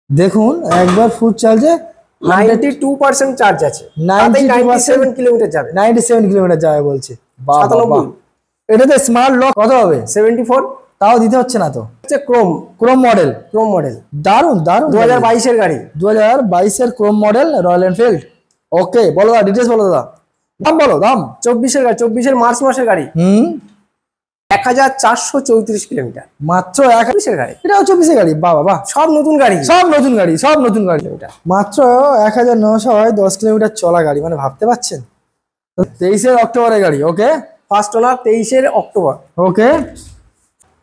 দেখুন একবার ফুল চার্জে 92% চার্জ আছে, 97 কিলোমিটার যাবে। 97 কিলোমিটার যাবে বলছে। 97। এটাতে স্মার্ট লক কত হবে? 74। তাও দিতে হচ্ছে না তো। হচ্ছে ক্রোম মডেল। দারুন দারুন। 2022 এর গাড়ি, 2022 এর ক্রোম মডেল রয়্যাল এনফিল্ড। ওকে বলো দাদা, ডিটেলস বলো দাদা, দাম বলো। দাম 24 এর গাড়ি, 24 এর মার্চ মাসের গাড়ি। 1434 কিলোমিটার মাত্র। 21 এর গাড়ি, এটাও 24 এর গাড়ি। বাহ বাহ, সব নতুন গাড়ি, সব নতুন গাড়ি, সব নতুন গাড়ি। মাত্র 1910 কিলোমিটার চলা গাড়ি, মানে ভাবতে পারছেন। 23 অক্টোবরের গাড়ি। ওকে, ফার্স্ট ওনার 23 অক্টোবর। ওকে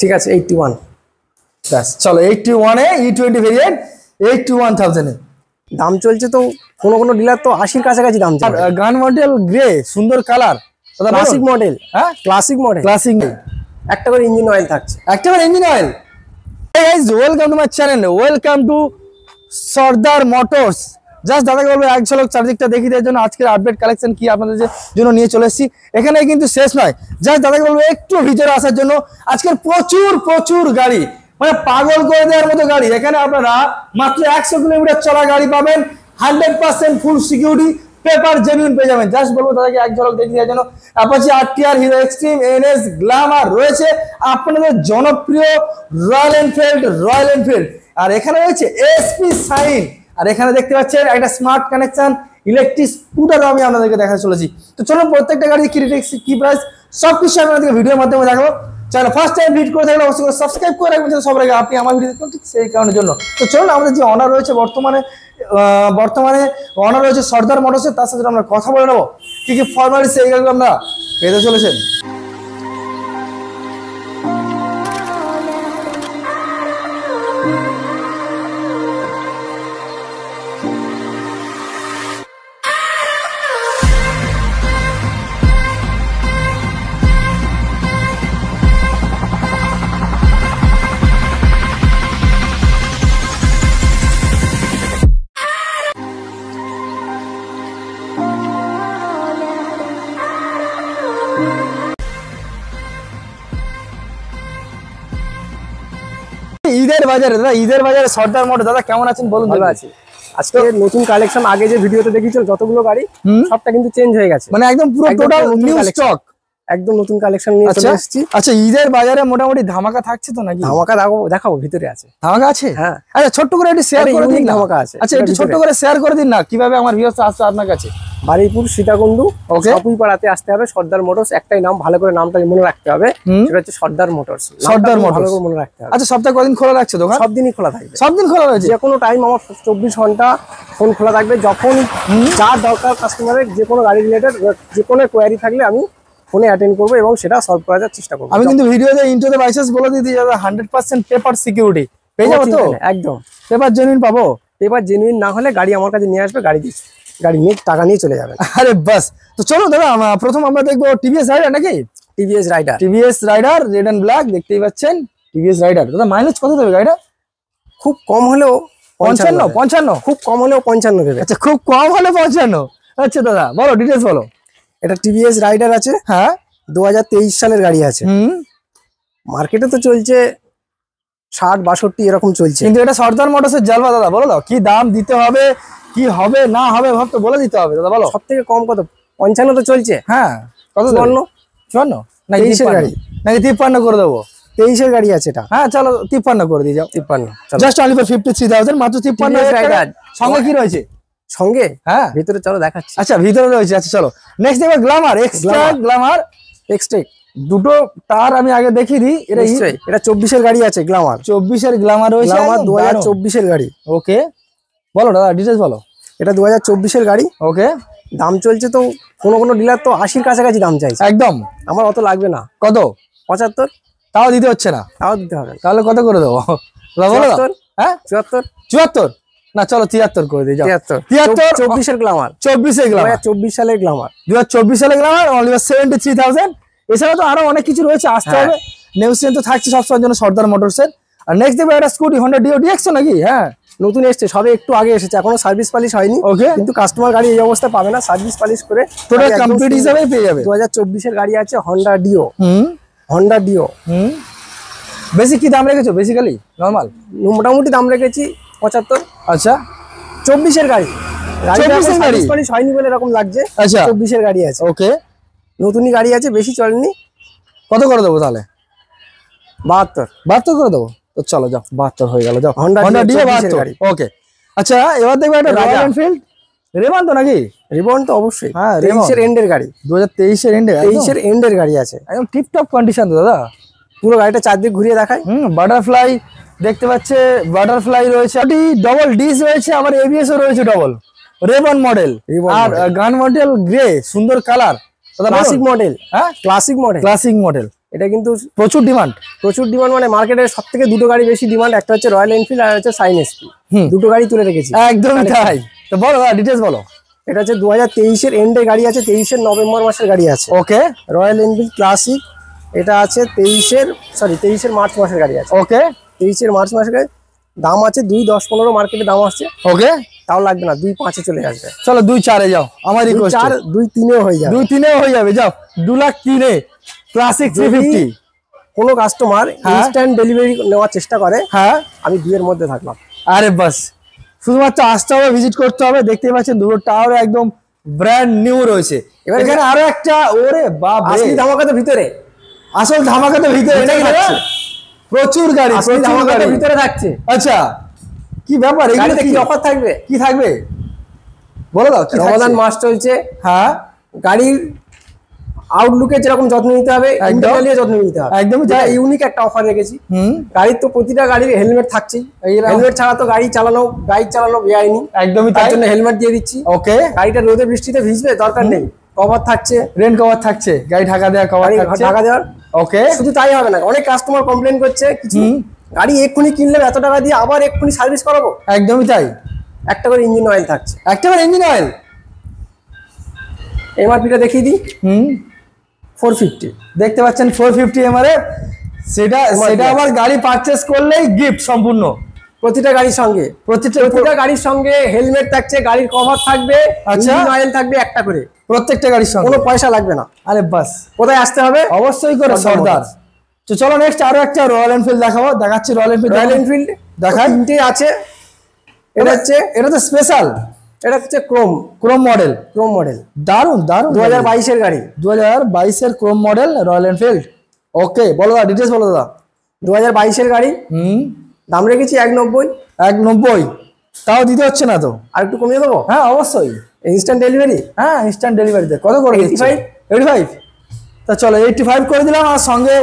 ঠিক আছে, 81। ব্যাস চলো, 81 এ E20 ভেরিয়েন্ট 81,000 এ দাম চলছে। তো কোনো ডিলার তো 80-র কাছাকাছি দাম চলছে। গান মডেল গ্রে, সুন্দর কালার, ক্লাসিক মডেল। হ্যাঁ ক্লাসিক মডেল। একটা করে ইঞ্জিন অয়েল থাকছে। একটা করে engine oil. Hey guys, welcome to my channel, welcome to Sardar motors. Just দাদাকে বলবো এক ঝলক চার্জিংটা দেখিয়ে দেওয়ার জন্য আজকের আপডেট কালেকশন কি আপনাদের জন্য নিয়ে চলে এসেছি। এখানে কিন্তু শেষ নয়, জাস্ট দাদাকে বলবো একটু ভিতরে আসার জন্য। আজকের প্রচুর গাড়ি, মানে পাগল করে দেওয়ার মতো গাড়ি। এখানে আপনারা মাত্র 100 কিলোমিটার চলা গাড়ি পাবেন, 100% ফুল সিকিউরিটি, পেপার জেনুইন পেয়ে যাবেন। জাস্ট বলবো দাদাকে এক ঝলক দেখিয়ে দেওয়ার জন্য। Apache RTR, Hero Xtreme, NS, Glamour রয়েছে, আপনাদের জনপ্রিয় রয়্যাল এনফিল্ড। আর এখানে রয়েছে SP শাইন। আর এখানে দেখতে পাচ্ছেন একটা স্মার্ট কানেকশন ইলেকট্রিক স্কুটারও আমি আপনাদেরকে দেখা চলেছি। তো চলুন প্রত্যেকটা গাড়ি কি প্রাইস সবকিছু আপনাদেরকে ভিডিওর মাধ্যমে দেখাবো। চ্যানেল ফার্স্ট টাইম ভিজিট করে থাকলে অবশ্যই সাবস্ক্রাইব করে রাখবেন সবার আগে আপনি আমার ভিডিও দেখুন, ঠিক সেই কারণের জন্য। তো চলুন আমাদের যে অনার রয়েছে বর্তমানে অনার রয়েছে সর্দার মোটরসের, তার সাথে আমরা কথা বলে নেবো কি কি ফর্মালিটিস এই গাড়িগুলো আমরা পেতে চলেছেন। ঈদের বাজারে সর্দার মোটর দাদা কেমন আছেন বলুন? ভালো আছি। আজকে নতুন কালেকশন, আগে যে ভিডিওতে দেখিয়েছিল যতগুলো গাড়ি সবটা কিন্তু চেঞ্জ হয়ে গেছে, মানে একদম পুরো টোটাল নিউ স্টক, একদম নতুন কালেকশন নিয়ে চলে এসেছি। আচ্ছা, ঈদের বাজারে মোটামুটি ধামাকা থাকছে তো নাকি? ধামাকা দেখাবো, ভিতরে আছে ধামাকা আছে। হ্যাঁ, আচ্ছা ছোট্ট করে একটু শেয়ার করে দিন। ধামাকা আছে। আচ্ছা একটু ছোট্ট করে শেয়ার করে দিন না, কিভাবে আমার ভিউয়ার্স আসছে আপনার কাছে। বারুইপুর সীতাকুণ্ডু সাপুইপাড়াতে আসতে হবে। সর্দার মোটরস, একটাই নাম, ভালো করে নামটা মনে রাখতে হবে, সেটা হচ্ছে সর্দার মোটরস। সর্দার মোটরস ভালো করে মনে রাখতে হবে। আচ্ছা সপ্তাহে কদিন খোলা রাখছে দোকান? সব দিনই খোলা থাকবে। সব দিন খোলা রয়েছে, যে কোনো টাইম। আমার 24 ঘন্টা ফোন খোলা থাকবে। যখন যা দরকার কাস্টমারের, যে কোনো গাড়ি রিলেটেড যে কোনো কোয়ারি থাকলে আমি ফোনে অ্যাটেন্ড করবো এবং সেটা সলভ করার চেষ্টা করবো। আমি কিন্তু ভিডিওতে ইন্ট্রোতে বাইসেস বলে দিই যাবে 100% পেপার সিকিউরিটি পেয়ে যাবো তো? একদম পেপার জেনুইন পাবো। পেপার জেনুইন না হলে গাড়ি আমার কাছে নিয়ে আসবে, গাড়ি নিয়ে টাকা নিয়ে চলে যাবে। আরে বাস। তো চলো দাদা, প্রথম আমরা দেখবো টিভিএস রাইডার নাকি? TVS Raider red and black দেখতেই পাচ্ছেন। টিভিএস রাইডার দাদা মাইলেজ কত দেবে গাড়িটা? খুব কম হলেও 55, খুব কম হলেও 55 দেবে। আচ্ছা খুব কম হলে 55। আচ্ছা দাদা বলো, ডিটেলস বলো। এটা টিভিএস রাইডার আছে। হ্যাঁ, 2023 সালের গাড়ি আছে। মার্কেটে তো চলছে 60-62 এরকম চলছে, কিন্তু এটা সর্দার মোটরসের জালবা দাদা। বলো দাও কি দাম দিতে হবে, কি হবে না হবে ভাবতে বলে দিতে হবে দাদা। বলো সব থেকে কম কত? 55 তো চলছে। হ্যাঁ, কত? 54 নাকি 23 গাড়ি, নাকি 53 করে দেবো? 23 গাড়ি আছে এটা। হ্যাঁ চলো 53 করে দিয়ে যাও। 53 জাস্ট অনলি ফর 53,000, মাত্র 53। সঙ্গে কি রয়েছে? সঙ্গে হ্যাঁ ভিতরে চলো দেখাচ্ছি। আচ্ছা ভিতরে রয়েছে। আচ্ছা চলো নেক্সট দেখো গ্ল্যামার এক্সট্রা দুটো তার আমি আগে দেখিয়ে দিই। এটা 24 গাড়ি আছে। গ্ল্যামার 24 গ্ল্যামার রয়েছে, 2024 গাড়ি। ওকে বলো দাদা, ডিটেলস বলো। এটা 2024 গাড়ি। ওকে, দাম চলছে তো কোনো ডিলার তো 80-র কাছাকাছি দাম চাইছে। একদম আমার অত লাগবে না। কত? 75। তাও দিতে হচ্ছে না? তাও দিতে হবে। তাহলে কত করে দেবো? 74। হ্যাঁ 74 না, চলো 73 করে দিই। 73। 24 গ্ল্যামার, 24 সালের গ্ল্যামার, 2024 সালের গ্ল্যামার অনলি 73,000। এছাড়া তো আরো অনেক কিছু রয়েছে, আসতে হবে। নিউজ তো থাকছে সবসময়ের জন্য সর্দার মোটরসের। আর নেক্সট দেখবে একটা স্কুটি হন্ডা ডিও ডিএক্স নাকি? হ্যাঁ নতুন এসছে, সবে একটু আগে এসেছে, এখনো সার্ভিস পালিশ হয়নি। ওকে, কিন্তু কাস্টমার গাড়ি এই অবস্থা পাবে না, সার্ভিস পালিশ করে টোটাল কমপ্লিট হিসাবে পেয়ে যাবে। 2024 গাড়ি আছে হন্ডা ডিও। বেশি কি দাম রেখেছো? বেসিক্যালি নরমাল মোটামুটি দাম রেখেছি 75। আচ্ছা 24-এর গাড়ি। 24-এর গাড়ি? সার্ভিস পলিশ হয়নি বলে এরকম লাগছে। আচ্ছা 24-এর গাড়ি আছে, ওকে। নতুনই গাড়ি আছে, বেশি চলেনি। কত করে দেবো তাহলে? 72 72 করে দেবো। তো চলো যাও, 72 হয়ে গেল, যাও। Honda Honda Dio Dio 24-এর 72, গাড়ি। ওকে। আচ্ছা এবার দেখবো একটা রাজা। রয়্যাল এনফিল্ড রেমন তো নাকি? রিবন তো অবশ্যই, হ্যাঁ, 23-এর এন্ডের গাড়ি। 2023-এর এন্ডে, 23-এর এন্ডের গাড়ি আছে, একদম টিপটপ কন্ডিশন তো দাদা। পুরো গাড়িটা চারদিক ঘুরিয়ে দেখায়। বাটারফ্লাই দেখতে পাচ্ছে, বাটারফ্লাই রয়েছে, ডবল ডিস রয়েছে, আবার এবিএস ও রয়েছে ডবল। রেবন মডেল Ribbon আর model। গান মডেল গ্রে, সুন্দর কালার, ক্লাসিক মডেল, হ্যাঁ ক্লাসিক মডেল। ক্লাসিক মডেল, এটা কিন্তু প্রচুর ডিমান্ড। প্রচুর ডিমান্ড, মানে মার্কেটের সব থেকে দুটো গাড়ি বেশি ডিমান্ড, একটা হচ্ছে রয়্যাল এনফিল্ড আর হচ্ছে সাইন এসপি। দুটো গাড়ি তুলে রেখেছি। একদম তাই। তো বলো ডিটেলস বলো। এটা হচ্ছে 2023-এর এন্ডের গাড়ি আছে, 23-এর নভেম্বর মাসের গাড়ি আছে। ওকে রয়্যাল এনফিল্ড ক্লাসিক, এটা আছে 23-এর মার্চ মাসের গাড়ি আছে। ওকে 23-এর মার্চ মাসের গাড়ি, দাম আছে 2,10,15 মার্কেটে দাম আসছে। ওকে তাও লাগবে না, 2,5-এ চলে আসবে। চলো 2.4-এ যাও, আমার রিকোয়েস্ট। 2,4, 2,3-এও হয়ে যাবে। 2.3-এও হয়ে যাবে, যাও। 2,03,000 ক্লাসিক 350। কোনো কাস্টমার হ্যাঁ। ইনস্ট্যান্ট ডেলিভারি নেওয়ার চেষ্টা করে, হ্যাঁ আমি 2-এর মধ্যে থাকলাম। আরে বাস, শুধুমাত্র আসতে হবে, ভিজিট করতে হবে। দেখতেই পাচ্ছেন দুটো টাওয়ার একদম ব্র্যান্ড নিউ রয়েছে। এবার এখানে আরো একটা, ওরে বাপ রে, আসলে ধামাকাতে ভিতরে, আসল ধামাকা তো ভিতরে ভিতরে নাকি দাদা? থাকছে। প্রচুর গাড়ি, আসলে প্রচুর ধামাকাতে গাড়ি। ভিতরে থাকছে। আচ্ছা কি ব্যাপার, এগুলো গাড়িতে কি কি অফার থাকবে? কি থাকবে বলো দাও, কি রমাদান থাকছে? মাস চলছে, হ্যাঁ গাড়ির আউটলুকে যেরকম যত্ন নিতে হবে, একদম। ইন্টারনালিও যত্ন নিতে হবে। একদমই যেটা তাই। ইউনিক একটা অফার রেখেছি। হুম গাড়ির তো প্রতিটা গাড়ির হেলমেট থাকছেই, হেলমেট ছাড়া তো গাড়ি চালানো, বাইক চালানো বেআইনি। একদমই তার তাই। জন্য হেলমেট দিয়ে দিচ্ছি। ওকে, গাড়িটা রোদে বৃষ্টিতে ভিজবে, দরকার নেই, কভার থাকছে, রেন কভার থাকছে, গাড়ি ঢাকা দেওয়া কভার গাড়ি থাকছে। ঢাকা দেওয়ার। ওকে, শুধু তাই হবে না, অনেক কাস্টমার কমপ্লেন করছে কিছু গাড়ি এক্ষুনি কিনলাম এত টাকা দিয়ে, আবার এক্ষুনি সার্ভিস করাবো। একদমই তাই। একটা করে ইঞ্জিন অয়েল থাকছে। একটা ইঞ্জিন অয়েল। এমআরপিটা দেখিয়ে দিই, 450। দেখতে পাচ্ছেন 450 এমআরএফ। সেটা আবার গাড়ি পারচেজ করলেই গিফট সম্পূর্ণ প্রতিটা গাড়ির সঙ্গে, প্রতিটা গাড়ির সঙ্গে হেলমেট থাকছে, গাড়ির কভার থাকবে, আচ্ছা। ইঞ্জিন অয়েল থাকবে একটা করে, প্রত্যেকটা গাড়ির সঙ্গে, কোনো পয়সা লাগবে না। আরে বাস, কোথায় আসতে হবে? অবশ্যই করে সর্দার সর্দার। তো চলো নেক্সট আরো একটা রয়্যাল এনফিল্ড দেখাবো, দেখাচ্ছি রয়্যাল এনফিল্ড। রয়্যাল এনফিল্ড দেখাই। তিনটে আছে। এটা তো স্পেশাল, এটা হচ্ছে ক্রোম মডেল। মডেল, দারুন দারুন। 2022-এর গাড়ি, 2022-এর ক্রোম মডেল রয়্যাল এনফিল্ড। ওকে বলো দাদা, ডিটেলস বলো দাদা। 2022-এর গাড়ি, দাম রেখেছি 190। 190, তাও দিতে হচ্ছে না তো? আর একটু কমিয়ে দেবো? হ্যাঁ অবশ্যই, ইনস্ট্যান্ট ডেলিভারি। হ্যাঁ ইনস্ট্যান্ট ডেলিভারিতে কত করে? 85। 85, তা চলো 85 করে দিলাম, আর সঙ্গে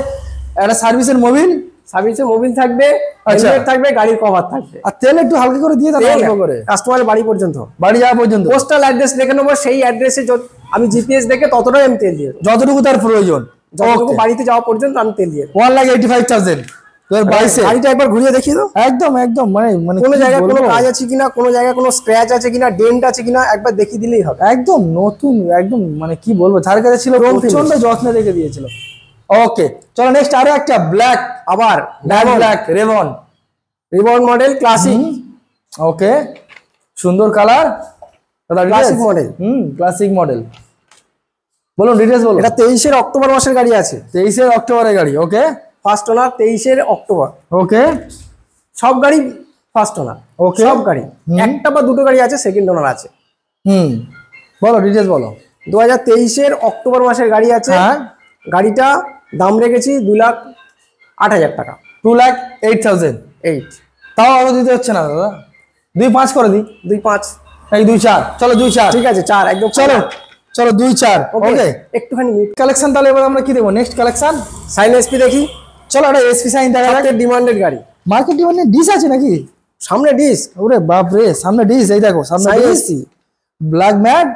একটা সার্ভিসের মোবিল। সার্ভিসে মোবিল থাকবে, আচ্ছা। হেলমেট থাকবে, গাড়ির কভার থাকবে, আর তেল একটু হালকা করে দিয়ে দাও, অল্প করে, কাস্টমারের বাড়ি পর্যন্ত, বাড়ি যাওয়া পর্যন্ত। পোস্টাল অ্যাড্রেস লিখে নেবো, সেই অ্যাড্রেসে আমি জিপিএস দেখে ততটাই আমি তেল দিয়ে দেবো। যতটুকু তার প্রয়োজন, যতটুকু বাড়িতে যাওয়া পর্যন্ত আমি তেল দিয়ে দেবো। 1,85,000 2022-এ। গাড়িটা একবার ঘুরিয়ে দেখিয়ে দাও, একদম একদম, মানে কোনো কি জায়গায় কোনো বলবো? কাজ আছে কিনা, কোনো জায়গায় কোনো স্ক্র্যাচ আছে কিনা, ডেন্ট আছে কিনা, একবার দেখিয়ে দিলেই হবে। একদম নতুন, একদম মানে কি বলবো, যার কাছে ছিল Chrome finish। প্রচন্ড যত্নে রেখে দিয়েছিল। ওকে চলো নেক্সট আরো একটা ব্ল্যাক, আবার ব্ল্যাক রেবন মডেল ক্লাসিক। ওকে, সুন্দর colour, Classic model। Classic model. বলুন ডিটেলস বলুন। এটা 23-এর অক্টোবর মাসের গাড়ি আছে, 23-এর অক্টোবরের গাড়ি। ওকে, ফার্স্ট ওনার 23-এর অক্টোবর। ওকে সব গাড়ি ফার্স্ট ওনার, Okay। সব গাড়ি, একটা বা দুটো গাড়ি আছে সেকেন্ড ওনার আছে। বলো ডিটেলস বলো। 2023-এর অক্টোবর মাসের গাড়ি আছে। হ্যাঁ, গাড়িটা দাম রেখেছি 2,08,000 টাকা। 2,08,000, 8, তাও আরো দিতে হচ্ছে না দাদা, 2.5 করে দিই। 2,5, এই 2.4, চলো 2.4। ঠিক আছে 4 একদম। চলো চলো 2.4। ওকে, একটুখানি কালেকশন তাহলে এবার আমরা কি দেবো নেক্সট কালেকশন? সাইন এসপি দেখি। চলো একটা এসপি সাইন দেখা যাক। সবচেয়ে ডিমান্ডেড গাড়ি, মার্কেট ডিমান্ডে ডিস আছে নাকি? সামনে ডিস্ক, ওরে বাপ রে, সামনে ডিস, এই দেখো সামনে সাইন disc, SP, black matte,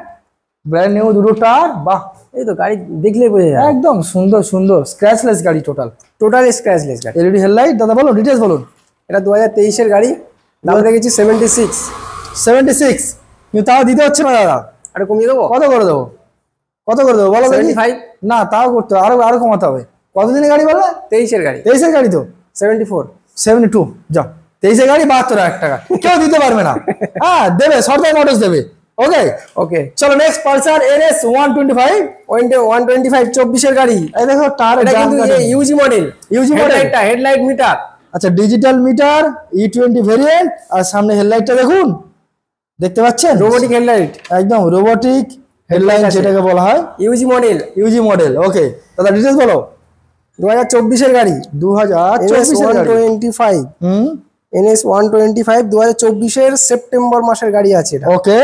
brand new দুটো টায়ার। বাহ, এই তো গাড়ি দেখলেই বোঝা যায়, একদম সুন্দর সুন্দর, স্ক্র্যাচলেস গাড়ি টোটাল, টোটাল স্ক্র্যাচলেস গাড়ি। LED headlight. দাদা বলো ডিটেলস বলুন। এটা 2023-এর গাড়ি, দাম রেখেছি 76। 76, কিন্তু তাও দিতে হচ্ছে না দাদা, আরে কমিয়ে দেবো, কত করে দেবো? কত করে দেবো বলো দেখি? 75। না তাও করতে হবে, আরো আরো কমাতে হবে। কতদিনের গাড়ি বললে? 23-এর গাড়ি, 23-এর গাড়ি তো 74। 72, যাও 23-এর গাড়ি 72,000 টাকা, কেউ দিতে পারবে না। হ্যাঁ দেবে, সরকার মোটরস দেবে। ওকে ওকে, চলো নেক্সট পালসার NS 125। 125 24-এর গাড়ি। এই দেখো টায়ার, এটা কিন্তু UG model, UG model, headlight meter, আচ্ছা ডিজিটাল মিটার E20 ভেরিয়েন্ট, আর সামনে হেডলাইটটা দেখুন, দেখতে পাচ্ছেন রোবোটিক হেডলাইট, একদম রোবোটিক হেডলাইট আছে। যেটাকে বলা হয়, UG model, UG model. Okay দাদা ডিটেলস বলো। 2024 এর গাড়ি, 2024 এর গাড়ি। 125, হুম NS 125 2024 এর সেপ্টেম্বর মাসের গাড়ি আছে এটা। ওকে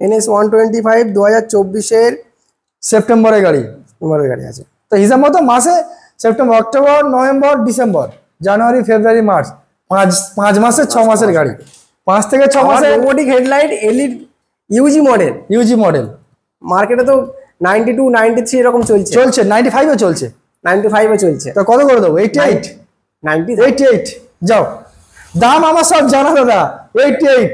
NS 125 2024 এর সেপ্টেম্বরের গাড়ি। নম্বরের গাড়ি আছে। তো হিসাব মতো মাসে সেপ্টেম্বর, অক্টোবর, নভেম্বর, ডিসেম্বর, জানুয়ারি, ফেব্রুয়ারি, মার্চ, 5 মাসের 6 মাসের গাড়ি, 5 থেকে 6 মাসের robotic headlight LED Yuji model, UG model. মার্কেটে তো 92 93 এরকম চলছে, চলছে 95 এ চলছে। 95 এ চলছে। তো কত করে দেবো? 88 90 88 যাও, দাম আমার সব জানা দাদা। 88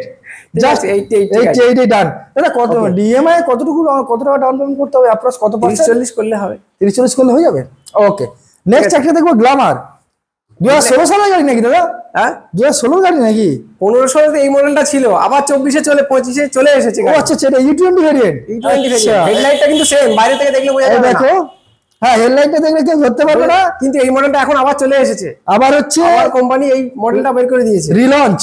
জাস্ট 88 ডান দাদা। কত ডিএমআই কতটুকু, কত টাকা ডাউন পেমেন্ট করতে হবে অ্যাপ্রক্স, কত 30-40 করলে হবে। 30-40 করলে হয়ে যাবে। ওকে নেক্সট একটা দেখবো গ্ল্যামার, 2016 সালের গাড়ি নাকি দাদা? হ্যাঁ 2016 গাড়ি নাকি? 15 এই মডেলটা ছিল, আবার 24 এ চলে 25 এ চলে এসেছে ও আচ্ছা এটা E20 ভেরিয়েন্ট। হেডলাইটটা কিন্তু সেম, বাইরে থেকে দেখলে বোঝা যাবে না। দেখো হ্যাঁ হেডলাইটটা দেখলে কেউ ধরতে পারবে না, কিন্তু এই মডেলটা এখন আবার চলে এসেছে, আবার হচ্ছে আবার কোম্পানি এই মডেলটা বের করে দিয়েছে। রিলঞ্চ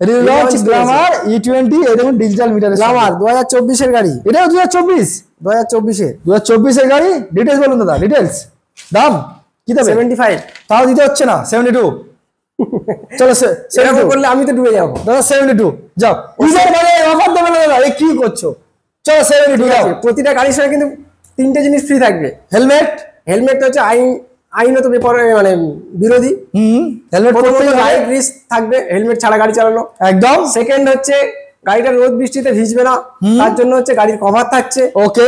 Relaunch গ্ল্যামার E20, এই দেখুন ডিজিটাল মিটার গ্ল্যামার 2024 এর গাড়ি, এটাও 2024 2024 এ গাড়ি। ডিটেলস বলুন দাদা, ডিটেলস দাম কি দেবে? 75। তাও দিতে হচ্ছে না, 72 চলো এরকম করলে আমি তো ডুবে যাবো। দাদা 72 যাও। ঈদের মানে অফার দেবে না দাদা, এই কি করছো? চলো 72 যাও। প্রতিটা গাড়ির সঙ্গে কিন্তু 3টে জিনিস ফ্রি থাকবে। হেলমেট, হেলমেটটা হচ্ছে আইনত মানে বিরোধী। হেলমেট পরতে হবে লাইফ রিস্ক থাকবে হেলমেট ছাড়া গাড়ি চালানো। একদম। সেকেন্ড হচ্ছে গাড়িটা রোদ বৃষ্টিতে ভিজবে না, তার জন্য হচ্ছে গাড়ির কভার থাকছে। ওকে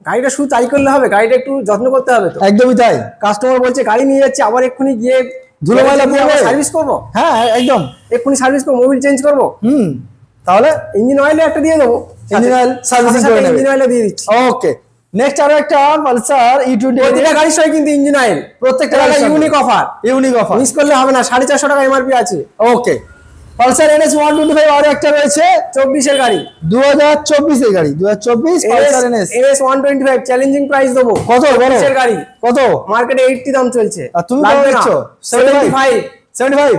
গাড়িটা শুধু তাই করলে হবে, গাড়িটা একটু যত্ন করতে হবে তো। একদমই তাই। কাস্টমার বলছে গাড়ি নিয়ে যাচ্ছে, আবার এক্ষুনি গিয়ে ধুলো ময়লা পড়বে, সার্ভিস করবো, হ্যাঁ একদম এক্ষুনি সার্ভিস করবো, মোবিল চেঞ্জ করবো, তাহলে ইঞ্জিন অয়েলে একটা দিয়ে দেবো, ইঞ্জিন অয়েল সার্ভিসিং করে নেবে। ইঞ্জিন অয়েলে দিয়ে দিচ্ছি। ওকে নেক্সট আরো একটা পালসার E20, প্রতিটা গাড়ির সঙ্গে কিন্তু ইঞ্জিন অয়েল, প্রত্যেকটা unique offer, unique offer miss করলে হবে না। 450 টাকা এমআরপি আছে। ওকে পালসার NS 125 আরো একটা রয়েছে, 24 এর গাড়ি, 2024 এর গাড়ি, 2024 পালসার NS 125 চ্যালেঞ্জিং প্রাইস দেবো। কত বলো? 24 এর গাড়ি কত? মার্কেটে 80 দাম চলছে, আর তুমি কত লাগবে না। দিচ্ছ? 75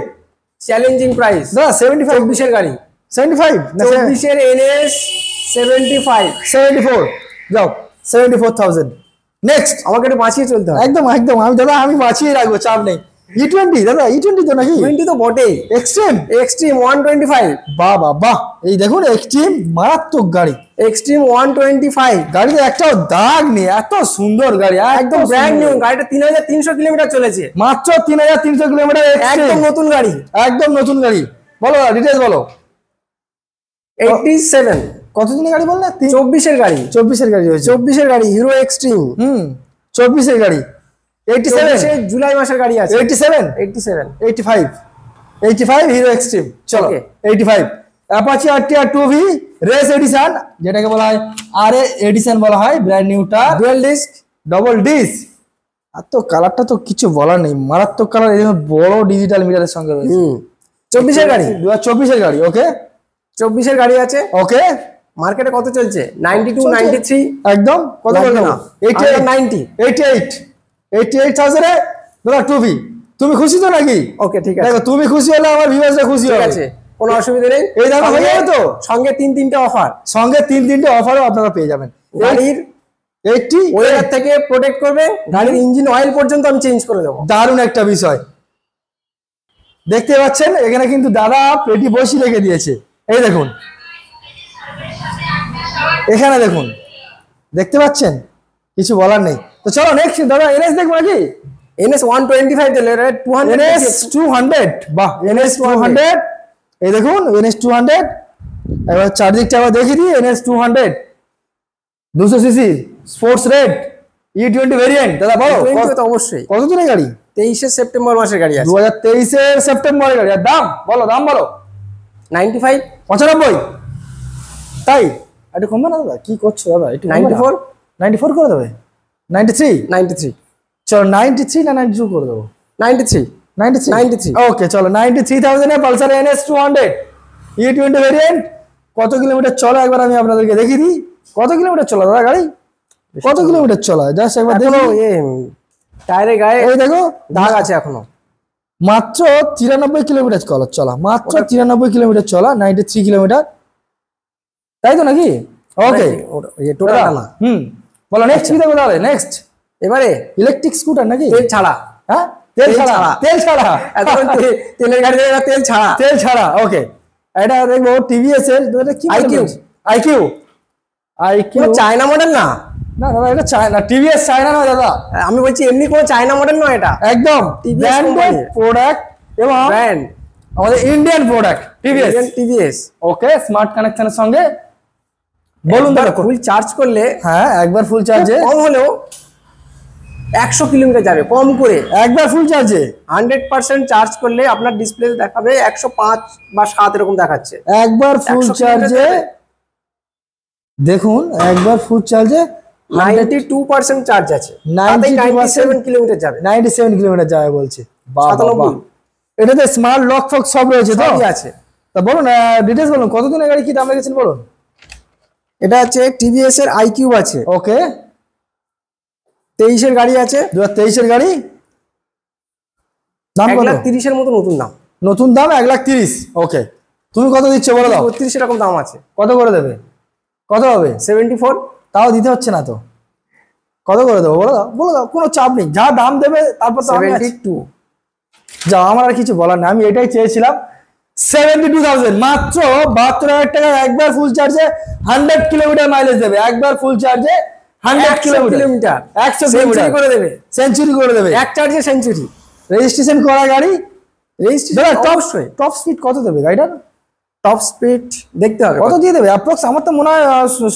চ্যালেঞ্জিং প্রাইস। দাদা 75 24 এর গাড়ি, 75 না 24 এর NS 75। 74 যাও 74,000 নেক্সট। আমাকে একটু বাঁচিয়ে চলতে হবে। একদম একদম আমি দাদা আমি বাঁচিয়ে রাখবো, চাপ নেই। E20 দাদা E20 তো নাকি 20 তো বটেই। এক্সট্রিম, এক্সট্রিম 125, বাহ বাহ বাহ, এই দেখুন এক্সট্রিম মারাত্মক গাড়ি। এক্সট্রিম 125 গাড়িতে একটাও দাগ নেই, এত সুন্দর গাড়ি, একদম ব্র্যান্ড নিউ। গাড়িটা 3300 কিলোমিটার চলেছে, মাত্র 3300 কিলোমিটার, একদম নতুন গাড়ি, একদম নতুন গাড়ি। বলো ডিটেলস বলো। 87 কত দিনের গাড়ি বললে? 24 এর গাড়ি, 24 এর গাড়ি হয়েছে। 24 এর গাড়ি হিরো এক্সট্রিম। 24 এর গাড়ি 87 জুলাই মাসের গাড়ি আছে। 87 87 85 হিরো এক্সট্রিম। চলো Okay. 85 Apache RTR 2V race edition, যেটাকে বলা হয় RA এডিশন বলা হয়, ব্র্যান্ড নিউটা, ডুয়াল ডিস্ক, ডবল ডিস। আর তো কালারটা তো কিছু বলার নেই, মারাত্মক কালার, এই বড় ডিজিটাল মিটারের সঙ্গে রয়েছে। 24 এর গাড়ি, 2024 এর গাড়ি। ওকে 24 এর গাড়ি আছে। ওকে মার্কেটে কত চলছে? 92 93 একদম কত লাগবে বলবো? না। 88 88,000 এ দাদা 2V। তুমি খুশি তো নাকি? ওকে ঠিক আছে, দেখো তুমি খুশি হলে আমার ভিউয়ার্সরা খুশি ঠিক হবে। আছে, কোনো অসুবিধা নেই। এই দামে হয়ে যাবে তো? সঙ্গে 3-3টে অফার, সঙ্গে 3-3টে অফারও আপনারা পেয়ে যাবেন। গাড়ির 80 ওয়েদার থেকে প্রোটেক্ট করবে, গাড়ির ইঞ্জিন অয়েল পর্যন্ত আমি চেঞ্জ করে দেবো। দারুণ একটা বিষয়। দেখতে পাচ্ছেন এখানে কিন্তু দাদা পেটি বসি রেখে দিয়েছে, এই দেখুন এখানে দেখুন, দেখতে পাচ্ছেন, কিছু বলার নেই। তো চলো নেক্সট দাদা NS দেখবো নাকি? NS 125 চলে, 200 NS 200, বাহ NS 200, এই দেখুন NS 200। এবার চারদিকটা আবার দেখিয়ে দিই। NS 200 200 CC sports red E20 variant. দাদা বলো 20 তো অবশ্যই। কত দিনের গাড়ি? 23 সেপ্টেম্বর মাসের গাড়ি আছে। 2023 সেপ্টেম্বরের গাড়ি। আর দাম বলো, দাম বলো। 95 95 তাই একটু কমবে না দাদা? কি করছো দাদা? একটু 94 94 করে দেবে? 93 চলো 93 না 92 করে দেবো? 93 ওকে চলো 93,000 এ পালসার NS 200 E20 ভেরিয়েন্ট। কত কিলোমিটার চলো একবার আমি আপনাদেরকে দেখিয়ে দিই। কত কিলোমিটার চলা দাদা গাড়ি? কত কিলোমিটার চলা জাস্ট একবার দেখো। টায়ারের গায়ে এই দেখো দাগ আছে এখনো। মাত্র 93 কিলোমিটার চলা, মাত্র 93 কিলোমিটার চলা, 93 কিলোমিটার, তাই তো নাকি? ওকে, টোটাল না। বলো নেক্সট কি দেখবো তাহলে? নেক্সট এবারে ইলেকট্রিক স্কুটার নাকি? তেল ছাড়া। হ্যাঁ, তেল ছাড়া, তেল ছাড়া, তেলের গাড়ি তেল ছাড়া, তেল ছাড়া। ওকে, এটা দেখবো টিভিএস এর, এটা কি? IQ. IQ, IQ China model না? না দাদা, এটা চায়না, টিভিএস চায়না নয় দাদা। আমি বলছি এমনি কোনো চায়না মডেল নয়, এটা একদম ব্র্যান্ডেড প্রোডাক্ট এবং ব্র্যান্ড আমাদের ইন্ডিয়ান প্রোডাক্ট টিভিএস। টিভিএস। ওকে, স্মার্ট কানেকশনের সঙ্গে বলুন দাদা, ফুল চার্জ করলে, হ্যাঁ একবার ফুল চার্জে কম হলেও 100 কিলোমিটার যাবে, কম করে। একবার ফুল চার্জে 100% চার্জ করলে আপনার ডিসপ্লে দেখাবে 105 বা 7 এরকম দেখাচ্ছে। একবার ফুল 100 চার্জে দেখুন, একবার ফুল চার্জে 92% চার্জ আছে, 97 কিলোমিটার যাবে। 97 কিলোমিটার যাবে বলছে। 97। এটাতে স্মার্ট লক ফক সব রয়েছে তো? সবই আছে। তা বলুন ডিটেইলস বলুন, কতদিনের গাড়ি, কি দাম রেখেছেন বলুন। এটা আছে টিভিএস এর আইকিউ আছে। ওকে, 23 এর গাড়ি আছে। 2023 এর গাড়ি, দাম কত? 1,30,000 এর মতো নতুন দাম। নতুন দাম 1,30,000। ওকে, তুমি কত দিচ্ছ বলো দাও? 32 এরকম দাম আছে। কত করে দেবে? কত হবে? 74। তাও দিতে হচ্ছে না তো, কত করে দেবো বলো দাও, বলো দাও, কোনো চাপ নেই, যা দাম দেবে তারপর তো আমি আছি। 72। যা, আমার আর কিছু বলার নেই, আমি এটাই চেয়েছিলাম। 72,000 মাত্র 72,000 টাকা, একবার ফুল চার্জে 100 কিলোমিটার মাইলেজ দেবে, একবার ফুল চার্জে 100 কিলোমিটার, 100 কিলোমিটার করে দেবে, সেঞ্চুরি করে দেবে, এক চার্জে সেঞ্চুরি। রেজিস্ট্রেশন করা গাড়ি, রেজিস্ট্রেশন অবশ্যই। টপ স্পিড কত দেবে গাড়িটার? টপ স্পিড দেখতে হবে কত দিয়ে দেবে অ্যাপ্রক্স? আমার তো মনে হয়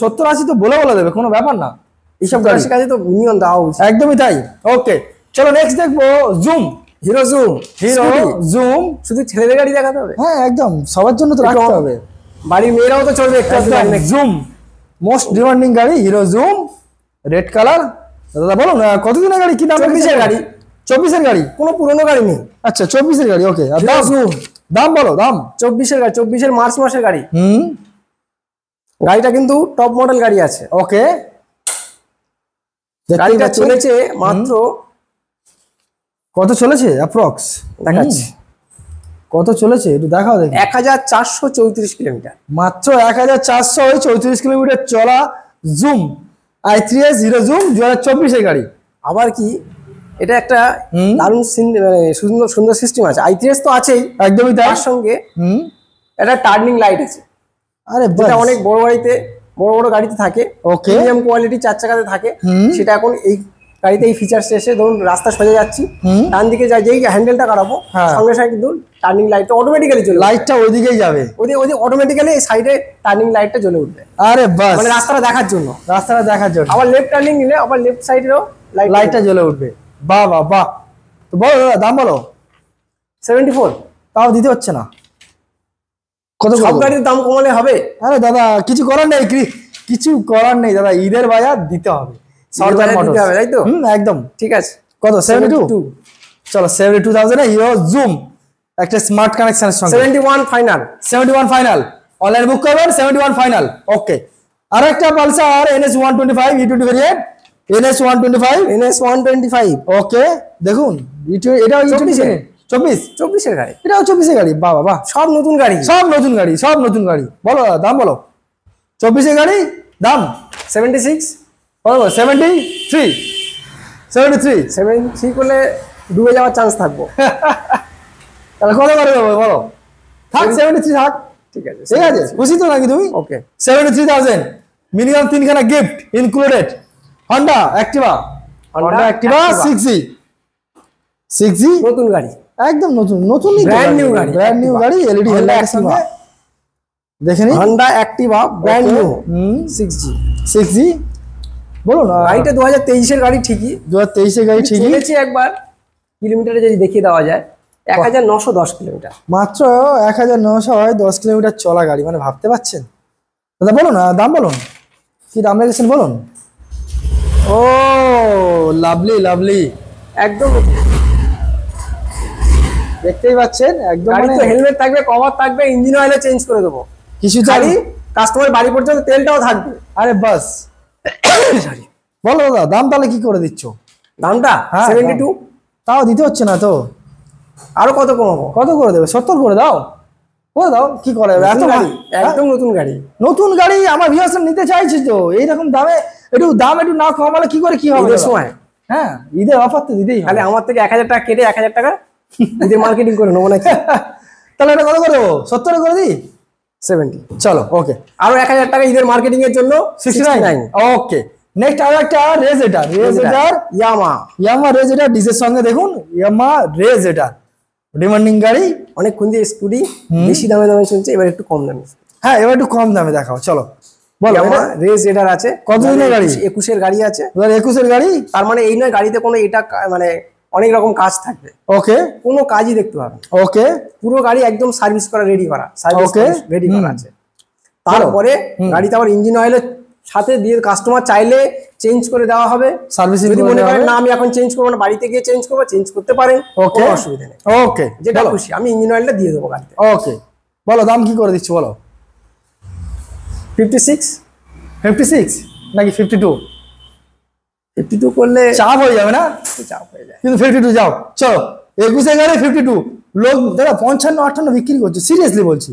70-80 তো বলে দেবে, কোনো ব্যাপার না এইসব গাড়ি। কাজে তো মিনিমাম দেওয়া উচিত। একদমই তাই। ওকে, চলো নেক্সট দেখবো zoom. Hero zoom. Hero zoom শুধু ছেলেদের গাড়ি দেখাতে হবে? হ্যাঁ একদম, সবার জন্য তো রাখতে হবে, বাড়ির মেয়েরাও তো চলবে একটু। জুম মোস্ট ডিমান্ডিং গাড়ি, হিরো জুম, রেড কালার। দাদা বলুন কতদিনের গাড়ি, কি দাম? 24 এর গাড়ি। 24 এর গাড়ি, কোনো পুরনো গাড়ি নেই। আচ্ছা 24 এর গাড়ি। ওকে, আর দাম? দাম বলো, দাম। 24 এর গাড়ি, 24 এর মার্চ মাসের গাড়ি। গাড়িটা কিন্তু টপ মডেল গাড়ি আছে। ওকে, গাড়িটা চলেছে মাত্র, কত চলেছে অ্যাপ্রক্স দেখাচ্ছি, কত চলেছে একটু দেখাও দেখি। 1434 কিলোমিটার, মাত্র 1434 কিলোমিটার চলা জুম i3s হিরো জুম 2024 এর গাড়ি। আবার কি এটা একটা দারুণ সুন্দর সুন্দর সিস্টেম আছে। i3s তো আছেই, একদমই তার সঙ্গে একটা টার্নিং লাইট আছে। আরে যেটা অনেক বড় গাড়িতে, বড় বড় গাড়িতে থাকে, ওকে, প্রিমিয়াম কোয়ালিটি 4 চাকাতে থাকে, সেটা এখন এই গাড়িতে এই ফিচার্স এসে, ধরুন রাস্তা সোজা যাচ্ছি, ডান দিকে যাই, যেই হ্যান্ডেলটা কাটাবো সঙ্গে সঙ্গে কিন্তু টার্নিং লাইটটা অটোমেটিক্যালি জ্বলে, লাইটটা ওইদিকেই যাবে, ওই অটোমেটিক্যালি এই সাইডে টার্নিং লাইটটা জ্বলে উঠবে। আরে বাস, মানে রাস্তাটা দেখার জন্য, আবার লেফট টার্নিং নিলে আবার লেফট সাইডেরও লাইটটা জ্বলে উঠবে। বাহ বাহ বাহ। তো বলো দাদা, দাম বলো। 74। তাও দিতে হচ্ছে না, কত? সব গাড়ির দাম কমালে হবে? আরে দাদা কিছু করার নেই, কিছু করার নেই দাদা, ঈদের বাজার দিতে হবে, তাই তো? একদম ঠিক আছে। কত? 72। চলো 72,000 এ হিরো জুম, একটা স্মার্ট কানেকশনের সঙ্গে 71 ফাইনাল। 71 ফাইনাল, অনলাইন বুক করবেন, 71 ফাইনাল। ওকে, আর একটা Pulsar NS 125 E20 variant, NS 125। ওকে, দেখুন এটা 24 এর গাড়ি, এটাও 24 এর গাড়ি। বাহ বাহ, সব নতুন গাড়ি, সব নতুন গাড়ি, সব নতুন গাড়ি। বলো দাম বলো, 24 এর গাড়ি দাম 76। বলো 73 করলে ডুবে যাওয়ার চান্স থাকবো। তাহলে কত করে দেবো বলো? থাক 73 থাক, ঠিক আছে, ঠিক আছে, খুশি তো নাকি তুমি? ওকে, 73,000 মিনিমাম 3খানা gift included. Honda Activa 6G নতুন গাড়ি, একদম নতুন, ব্র্যান্ড নিউ গাড়ি, LED হেডলাইটের সঙ্গে। দেখে নিন, Honda Activa brand new 6G। বলো না, গাড়িটা 2023 এর গাড়ি, ঠিকই 2023 এর গাড়ি, ঠিকই চলেছে। একবার কিলোমিটারে যদি দেখিয়ে দেওয়া যায়, 1910 কিলোমিটার, মাত্র 1910 কিলোমিটার চলা গাড়ি, মানে ভাবতে পারছেন দাদা? বলুন না, দাম বলুন, কি দাম রেখেছেন বলুন। ও লাভলি, একদম দেখতেই পাচ্ছেন, একদম গাড়িতে হেলমেট থাকবে, কভার থাকবে, ইঞ্জিন অয়েল চেঞ্জ করে দেবো, কিছু গাড়ি কাস্টমার বাড়ি পর্যন্ত তেলটাও থাকবে। আরে বাস, বলো দাদা দাম তাহলে কি করে দিচ্ছ? দামটা 72। তাও দিতে হচ্ছে না তো, আরো কত কমাবো? কত করে দেবে? 70 করে দাও, করে দাও, কি করে এত নতুন গাড়ি, হ্যাঁ? একদম নতুন গাড়ি। নতুন গাড়ি আমার ভিউয়ার্স নিতে চাইছি তো, এইরকম দামে একটু দাম একটু না কমালে কি করে কি হবে ঈদের দাদা? সময় হ্যাঁ, ঈদের অফার তো দিতেই হবে। তাহলে আমার থেকে 1000 টাকা কেটে 1000 টাকা ঈদের মার্কেটিং করে নেবো নাকি? তাহলে এটা কত করে দেবো? 70 করে দিই? 70। চলো ওকে, আরো 1000 টাকা ঈদের মার্কেটিং এর জন্য 69। ওকে, নেক্সট আরো একটা রেজেটার, ইয়ামা রেজেটার ডিজের সঙ্গে দেখুন, ইয়ামা রেজেটার ডিমান্ডিং গাড়ি, অনেকক্ষণ দিয়ে স্কুটি বেশি দামে দামে শুনছে, এবার একটু কম দামে। হ্যাঁ এবার একটু কম দামে দেখাও, চলো বলো। রেস এডার আছে, কতদিনের গাড়ি? 21 গাড়ি আছে। 2021 গাড়ি। তার মানে এই নয় গাড়িতে কোনো এটা মানে অনেক রকম কাজ থাকবে। ওকে, কোনো কাজই দেখতে পাবে। ওকে, পুরো গাড়ি একদম সার্ভিস করা রেডি করা, ওকে রেডি করা আছে। তারপরে গাড়িতে আবার ইঞ্জিন অয়েলের সাথে দিয়ে কাস্টমার চাইলে চেঞ্জ করে দেওয়া হবে, সার্ভিসিং যদি করে মনে দেওয়া করেন হবে। না আমি এখন চেঞ্জ করবো না, বাড়িতে গিয়ে চেঞ্জ করবো, চেঞ্জ করতে পারেন, ওকে, কোনো অসুবিধা নেই। ওকে, যেটা বলো। খুশি আমি ইঞ্জিন অয়েলটা দিয়ে দেবো গাড়িতে। ওকে, বলো দাম কি করে দিচ্ছ বলো। 56 56 নাকি 52? 52 করলে চাপ হয়ে যাবে না? একটু চাপ হয়ে যায়। কিন্তু 52 যাও, চলো 21 গাড়ি 52। লোক দাদা 55-58 বিক্রি করছে, সিরিয়াসলি বলছি,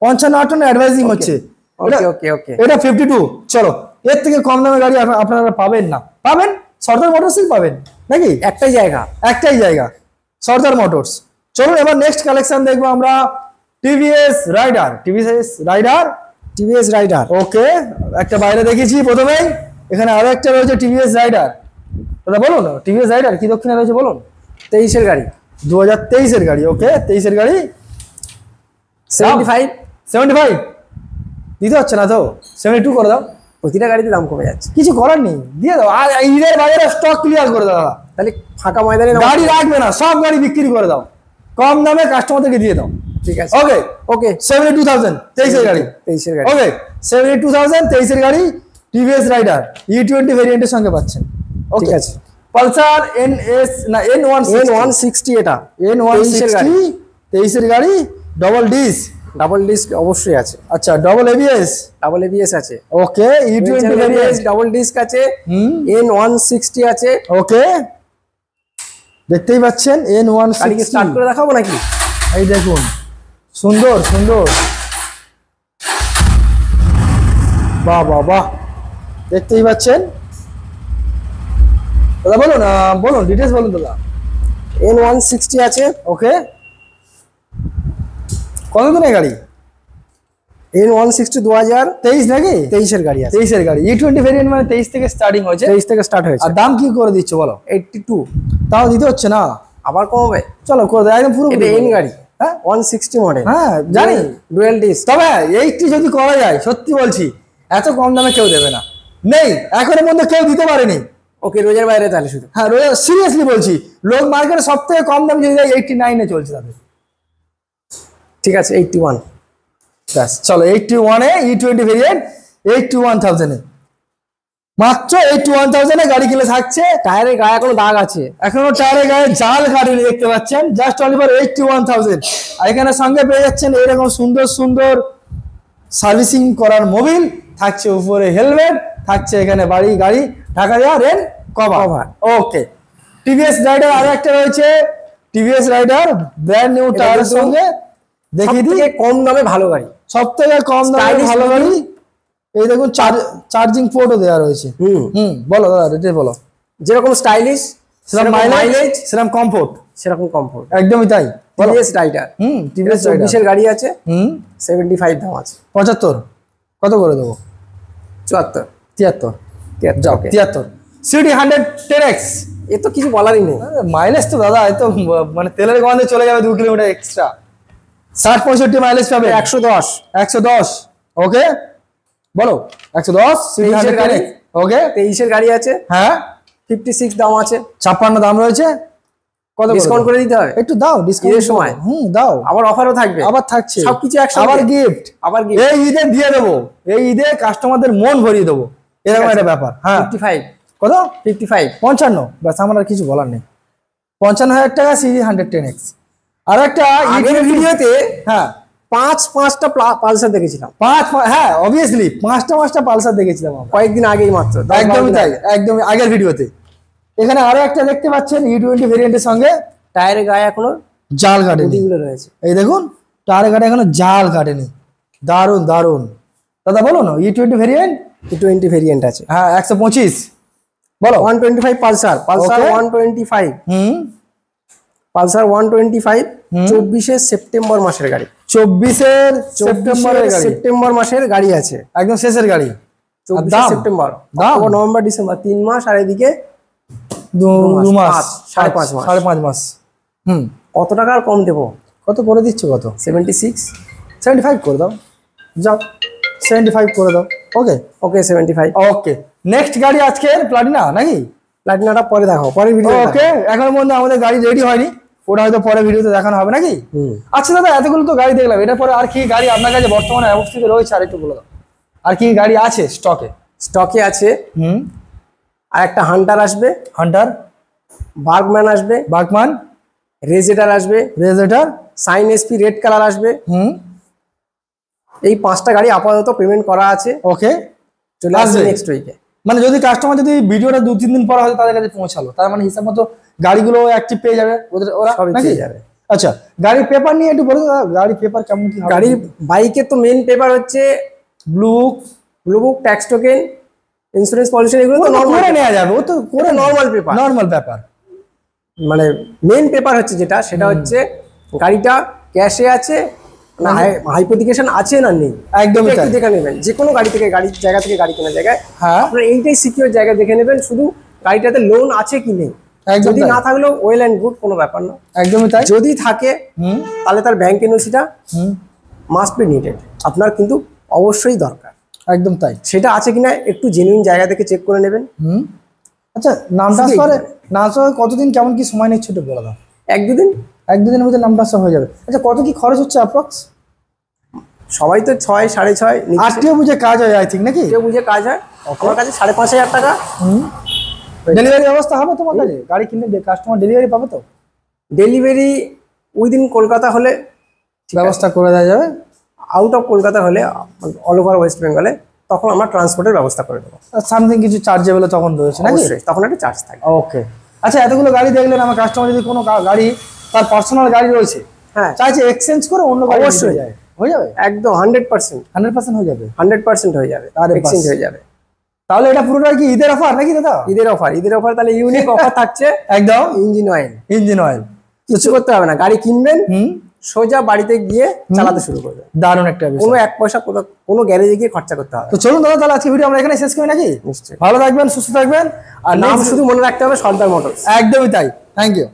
55-58 অ্যাডভাইজিং হচ্ছে। ওকে ওকে ওকে, এটা 52। চলো, এর থেকে কম দামে গাড়ি আপনারা পাবেন না, পাবেন সর্দার মোটরসই পাবেন নাকি? একটাই জায়গা, একটাই জায়গা, সর্দার মোটরস। চলুন এবার নেক্সট কালেকশন দেখবো আমরা, TVS Raider. TVS Raider. Okay, একটা বাইরে দেখেছি প্রথমেই, এখানে আরো একটা রয়েছে টিভিএস রাইডার। দাদা বলুন টিভিএস রাইডার কি দক্ষিণে রয়েছে বলুন। 23 গাড়ি, 2023 গাড়ি। ওকে, 23 গাড়ি, 75 দিতে হচ্ছে না তো, 72 করে দাও। প্রতিটা গাড়িতে দাম কমে যাচ্ছে, কিছু করার নেই, দিয়ে দাও। আর ঈদের বাজারে স্টক ক্লিয়ার করে দাও দাদা, তাহলে ফাঁকা ময়দানে গাড়ি রাখবে না, সব গাড়ি বিক্রি করে দাও, কম দামে কাস্টমারদেরকে দিয়ে দাও। ঠিক আছে, ওকে ওকে। 72,000 23 গাড়ি। 23 গাড়ি, ওকে, 72,000 23 গাড়ি টিভিএস রাইডার E20 ভেরিয়েন্টের সঙ্গে পাচ্ছেন। ঠিক আছে। পালসার NS না N160, এটা N160 23 গাড়ি, ডবল ডিস্ক অবশ্যই আছে। আচ্ছা, ডবল ABS আছে। ওকে, E20 ভেরিয়েন্ট, ডাবল ডিস্ক আছে। N160 আছে। ওকে, দেখতেই পাচ্ছেন গাড়িকে স্টার্ট N160। করে দেখাবো নাকি? এই দেখুন, সুন্দর সুন্দর, বাহ বাহ বাহ, দেখতেই পাচ্ছেন। দাদা বলুন, বলুন ডিটেলস বলুন দাদা। N160 আছে। ওকে, কত দিনের গাড়ি? N160 23 নাকি? 23 গাড়ি আছে। 23 গাড়ি, E20 ভেরিয়েন্ট মানে 23 থেকে স্টার্টিং হয়েছে। 23 থেকে স্টার্ট হয়েছে। আর দাম কি করে দিচ্ছ বলো? 82। তাও দিতে হচ্ছে না, আবার কমবে? চলো করে দাও একদম পুরো। এটা N গাড়ি, হ্যাঁ 160 মডেল, হ্যাঁ জানি, ডুয়াল ডিস্ক। তবে 80 যদি করা যায়, সত্যি বলছি এত কম দামে কেউ দেবে না, নেই এখনো পর্যন্ত কেউ দিতে পারেনি। ওকে, রোজের বাইরে তাহলে শুধু। হ্যাঁ সিরিয়াসলি বলছি, লোক মার্কেটে সব থেকে কম দাম যদি যায় 89-এ চলছে তাদের। ঠিক আছে, 81। ব্যাস, চলো 81-এ E20 ভেরিয়েন্ট 81,000-এ, মাত্র 81,000-এ গাড়ি কিনে থাকছে। টায়ারের গায়ে কোনো দাগ আছে, এখনো টায়ারের গায়ে জাল গাড়ি দেখতে পাচ্ছেন, জাস্ট অনলি ফর 81,000। আর এখানে সঙ্গে পেয়ে যাচ্ছেন এরকম সুন্দর সুন্দর সার্ভিসিং করার মোবিল, থাকছে উপরে হেলমেট, থাকছে এখানে গাড়ি ঢাকা দেওয়া রেন কভার। ওকে, টিভিএস রাইডার আরো একটা রয়েছে, টিভিএস রাইডার ব্র্যান্ড নিউ টায়ারের সঙ্গে, দেখিয়ে দিই কম দামে ভালো গাড়ি, সব থেকে কম দামে ভালো গাড়ি। এই দেখুন চার্জিং পোর্টও দেওয়া রয়েছে। বলো দাদা ডিটেইল বলো। যেরকম স্টাইলিশ সেরকম মাইলেজ, সেরকম কমফোর্ট, সেরকম কমফোর্ট, একদমই তাই। TVS Raider. টিভিএস 24 গাড়ি আছে। 75 দাম আছে। 75 কত করে দেবো? 74। 73 যাও, 73 সিডি 100 10X। এ তো কিছু বলারই নেই, মাইলেজ তো দাদা এ তো মানে তেলের গন্ধে চলে যাবে 2 কিলোমিটার এক্সট্রা। 60-65 মাইলেজ পাবে। 110। ওকে, বলো 110 সিডি 100 গাড়ি। ওকে, 23 গাড়ি আছে। হ্যাঁ 56 দাম আছে। 56 দাম রয়েছে। কত ডিসকাউন্ট করে দিতে হবে? একটু দাও ডিসকাউন্ট সময়। দাও, আবার অফারও থাকবে, আবার থাকছে সবকিছু একসাথে, আবার গিফট। এই ঈদে দিয়ে দেবো, এই ঈদে কাস্টমারদের মন ভরিয়ে দেবো, এরকম একটা ব্যাপার। হ্যাঁ 55। কত? 55। ব্যাস, আমার আর কিছু বলার নেই। 55,000 টাকা সিডি 100 10X। আর একটা আগের ভিডিওতে হ্যাঁ 5টা পালসার দেখেছিলাম। হ্যাঁ অবভিয়াসলি 5টা পালসার দেখেছিলাম কয়েকদিন আগেই মাত্র। একদমই তাই, একদমই আগের ভিডিওতে। এখানে আরো একটা দেখতে পাচ্ছেন E20 ভেরিয়েন্টের সঙ্গে, টায়ারের গায়ে এখনো জাল কাটেনি, গুলো রয়েছে। এই দেখুন টায়ার গাড়ি এখনো জাল কাটেনি, দারুন দারুন। দাদা বলো না E20 ভেরিয়েন্ট, E20 ভেরিয়েন্ট আছে। হ্যাঁ 125 বলো। 125 পালসার, পালসার Okay. 125, হুম পালসার 125 24 সেপ্টেম্বর মাসের গাড়ি। 24 সেপ্টেম্বরের গাড়ি, সেপ্টেম্বর মাসের গাড়ি আছে, একদম শেষের গাড়ি। 24 দাম? সেপ্টেম্বর, দাম? অক্টোবর নভেম্বর ডিসেম্বর 3 মাস, আর এদিকে 2 মাস, 5.5 মাস। 5.5 মাস। হুম কত টাকা আর কম দেবো? কত করে দিচ্ছ? কত? 76। 75 করে দাও, যাও 75 করে দাও। ওকে ওকে 75। ওকে, নেক্সট গাড়ি আজকের প্লাটিনা নাকি? প্লাটিনাটা পরে দেখো, পরের ভিডিও। ওকে, এখনো পর্যন্ত আমাদের গাড়ি রেডি হয়নি, ওটা হয়তো পরে ভিডিওতে দেখানো হবে নাকি? আচ্ছা দাদা, এতগুলো তো গাড়ি দেখলাম, এটা পরে আর কি গাড়ি আপনার কাছে বর্তমানে অবস্থিত রয়েছে আর একটু বলে দাও, আর কি গাড়ি আছে স্টকে? স্টকে আছে আর একটা হান্টার আসবে, হান্টার, বার্গম্যান আসবে, বাকমান, রেজেটার আসবে, রেজেটার, সাইন এসপি রেড কালার আসবে। এই 5টা গাড়ি আপাতত পেমেন্ট করা আছে, ওকে চলে আসবে আসবে। নেক্সট উইকে। মানে যদি কাস্টমার যদি ভিডিওটা 2-3 দিন পর হয়তো তাদের কাছে পৌঁছালো, তার মানে হিসাব মতো গাড়িগুলো অ্যাক্টিভ পেয়ে যাবে ওদের, ওরা সবই নাকি? পেয়ে যাবে। আচ্ছা, গাড়ির পেপার নিয়ে একটু বলো দাদা, গাড়ির পেপার কেমন কি হবে? গাড়ির বাইকের তো মেন পেপার হচ্ছে blue ব্লুবুক, tax token, insurance pollution, এগুলো তো করে নর্মাল নেওয়া যাবে, ও তো করে নর্মাল পেপার। Normal paper. মানে মেন পেপার হচ্ছে যেটা, সেটা হচ্ছে গাড়িটা ক্যাশে আছে না, হাইপোথিকেশন আছে না নেই, একদমই এটা একটু তাই। দেখে নেবেন। যে কোনো গাড়ি থেকে, গাড়ির জায়গা থেকে গাড়ি কেনার জায়গায় হ্যাঁ আপনার এইটাই সিকিউর জায়গা দেখে নেবেন, শুধু গাড়িটাতে লোন আছে কি নেই। একদম যদি তাই। না থাকলেও ওয়েল অ্যান্ড গুড, কোনো ব্যাপার না। একদমই তাই। যদি থাকে তাহলে তার ব্যাংক এনওসিটা হুম মাস্ট বি নিডেড, আপনার কিন্তু অবশ্যই দরকার। একদম তাই। সেটা আছে কিনা একটু জেনুইন জায়গা থেকে চেক করে নেবেন। আচ্ছা, নাম শুধু ট্রান্সফারে এইটা। নাম ট্রান্সফার কতদিন কেমন কি সময় নিচ্ছে একটু বলে দাও। 1-2 দিন, 1-2 দিনের মধ্যে নাম ট্রান্সফার হয়ে যাবে। আচ্ছা, কত কি খরচ হচ্ছে অ্যাপ্রক্স? সবাই তো 6-6.5 আরটিও বুঝে কাজ হয় আই থিঙ্ক নাকি? কেউ বুঝে কাজ হয়। আমার কাছে 5,500 টাকা। ডেলিভারি ব্যবস্থা হবে তোমার কাছে? গাড়ি কিনলে কাস্টমার ডেলিভারি পাবে তো? ডেলিভারি উইদিন কলকাতা হলে ব্যবস্থা করে দেওয়া যাবে। আউট অফ কলকাতা হলে, অল ওভার ওয়েস্ট বেঙ্গলে, তখন আমরা ট্রান্সপোর্টের ব্যবস্থা করে দেবো। সামথিং কিছু চার্জেবল তখন রয়েছে নাকি? অবশ্যই, তখন একটা চার্জ থাকে। ওকে। আচ্ছা, এতগুলো গাড়ি দেখলেন, আমার কাস্টমার যদি কোনো গাড়ি তার পার্সোনাল গাড়ি রয়েছে, হ্যাঁ, চাইছে এক্সচেঞ্জ করে অন্য গাড়ি অবশ্যই। নিতে যায়, হয়ে যাবে? একদম 100%, 100% হয়ে যাবে। 100% হয়ে যাবে, আরে এক্সচেঞ্জ বাস। হয়ে যাবে। তাহলে এটা পুরোটা কি ঈদের অফার নাকি দাদা? ঈদের অফার, ঈদের অফার, তাহলে ইউনিক অফার থাকছে। একদম ইঞ্জিন অয়েল, ইঞ্জিন অয়েল কিছু করতে হবে না, গাড়ি কিনবেন, সোজা বাড়িতে গিয়ে চালাতে শুরু করবেন। দারুণ একটা বিষয়। কোনো 1 পয়সা কোনো গ্যারেজে গিয়ে খরচা করতে হবে তো চলুন দাদা, তাহলে আজকে ভিডিও আমরা এখানে শেষ করি নাকি? নিশ্চয়ই। ভালো থাকবেন, সুস্থ থাকবেন, আর নাম next- শুধু মনে রাখতে হবে, সর্দার মোটরস। একদমই তাই। Thank you.